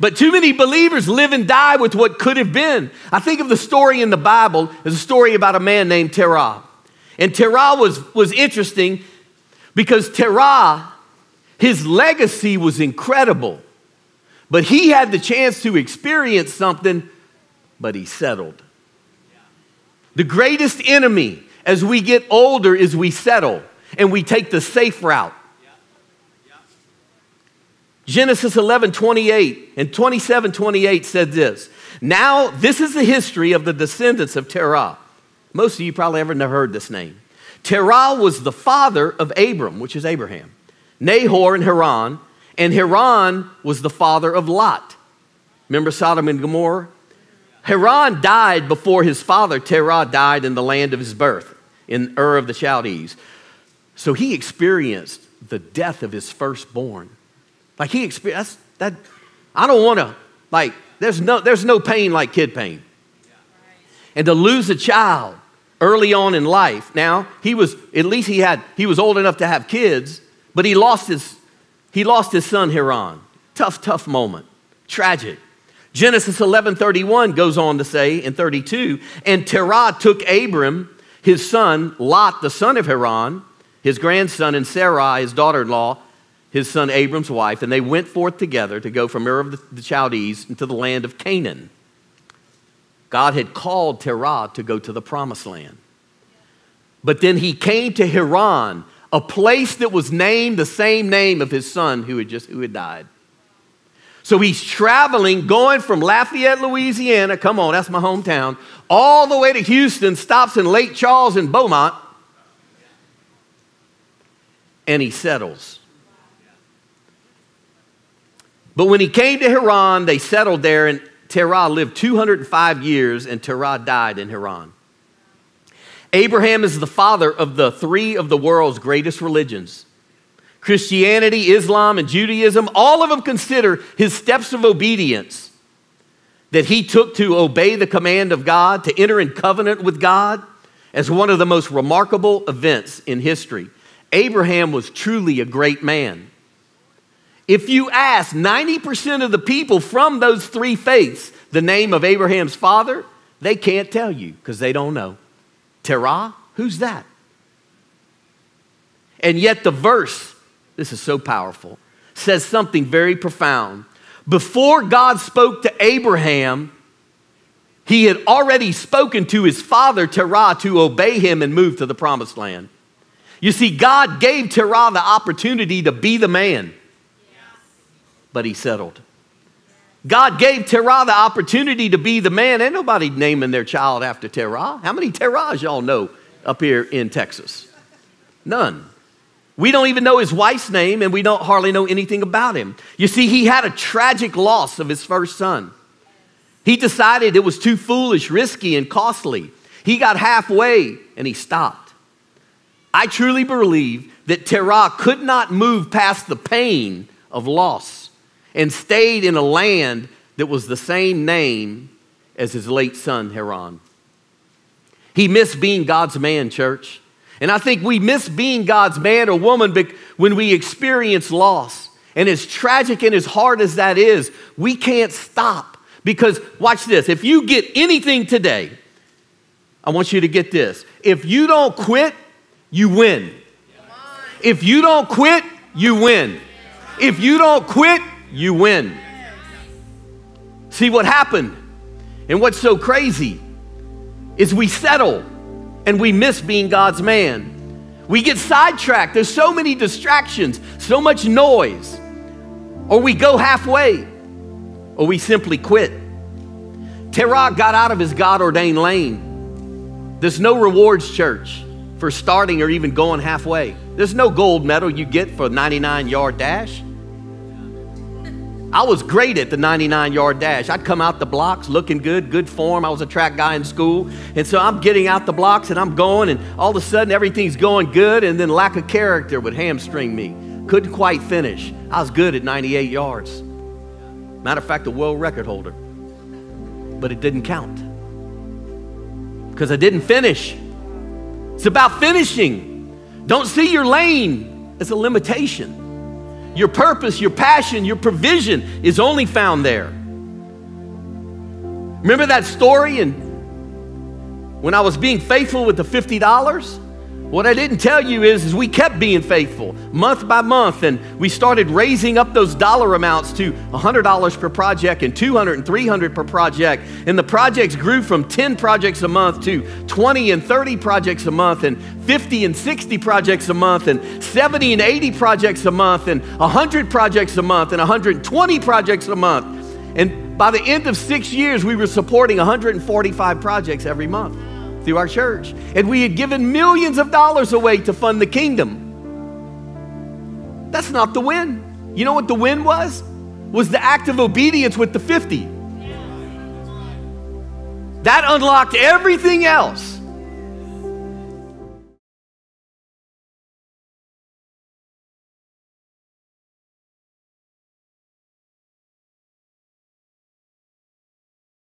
But too many believers live and die with what could have been. I think of the story in the Bible as a story about a man named Terah. And Terah was interesting because Terah, his legacy was incredible. But he had the chance to experience something, but he settled. The greatest enemy as we get older is we settle and we take the safe route. Genesis 11:28 and 27:28 said this. Now, this is the history of the descendants of Terah. Most of you probably ever never heard this name. Terah was the father of Abram, which is Abraham, Nahor and Haran was the father of Lot. Remember Sodom and Gomorrah? Haran died before his father Terah died in the land of his birth, in Ur of the Chaldees. So he experienced the death of his firstborn. Like he experienced that. I don't want to, like, there's no pain like kid pain. And to lose a child early on in life. Now, he was old enough to have kids, but he lost his son Haran. Tough moment. Tragic. Genesis 11:31 goes on to say in 32, and Terah took Abram, his son, Lot, the son of Haran, his grandson, and Sarai, his daughter-in-law, his son Abram's wife, and they went forth together to go from Ur of the Chaldees into the land of Canaan. God had called Terah to go to the promised land. But then he came to Haran, a place that was named the same name of his son who had died. So he's traveling, going from Lafayette, Louisiana, come on, that's my hometown, all the way to Houston, stops in Lake Charles and Beaumont, and he settles. But when he came to Haran, they settled there, and Terah lived 205 years, and Terah died in Haran. Abraham is the father of the three of the world's greatest religions. Christianity, Islam, and Judaism, all of them consider his steps of obedience that he took to obey the command of God, to enter in covenant with God, as one of the most remarkable events in history. Abraham was truly a great man. If you ask 90% of the people from those three faiths the name of Abraham's father, they can't tell you because they don't know. Terah, who's that? And yet the verse, this is so powerful, says something very profound. Before God spoke to Abraham, he had already spoken to his father Terah to obey him and move to the promised land. You see, God gave Terah the opportunity to be the man, but he settled. God gave Terah the opportunity to be the man. Ain't nobody naming their child after Terah. How many Terahs y'all know up here in Texas? None. We don't even know his wife's name, and we don't hardly know anything about him. You see, he had a tragic loss of his first son. He decided it was too foolish, risky, and costly. He got halfway, and he stopped. I truly believe that Terah could not move past the pain of loss and stayed in a land that was the same name as his late son, Haran. He missed being God's man, church. And I think we miss being God's man or woman when we experience loss. And as tragic and as hard as that is, we can't stop. Because, watch this, if you get anything today, I want you to get this. If you don't quit, you win. If you don't quit, you win. If you don't quit, you win. See what happened and what's so crazy is we settle and we miss being God's man. We get sidetracked. There's so many distractions, so much noise. Or we go halfway, or we simply quit. Terah got out of his God-ordained lane. There's no rewards, church, for starting or even going halfway. There's no gold medal you get for a 99-yard dash. I was great at the 99-yard dash. I'd come out the blocks looking good form. I was a track guy in school. And so I'm getting out the blocks and I'm going, and all of a sudden everything's going good, and then lack of character would hamstring me. Couldn't quite finish. I was good at 98 yards. Matter of fact, a world record holder. But it didn't count because I didn't finish. It's about finishing. Don't see your lane as a limitation. Your purpose, your passion, your provision is only found there. Remember that story when I was being faithful with the $50? What I didn't tell you is we kept being faithful month by month, and we started raising up those dollar amounts to $100 per project and $200 and $300 per project. And the projects grew from 10 projects a month to 20 and 30 projects a month, and 50 and 60 projects a month, and 70 and 80 projects a month, and 100 projects a month, and 120 projects a month. And by the end of 6 years, we were supporting 145 projects every month through our church. And we had given millions of dollars away to fund the kingdom. That's not the win. You know what the win was? Was the act of obedience with the 50. That unlocked everything else.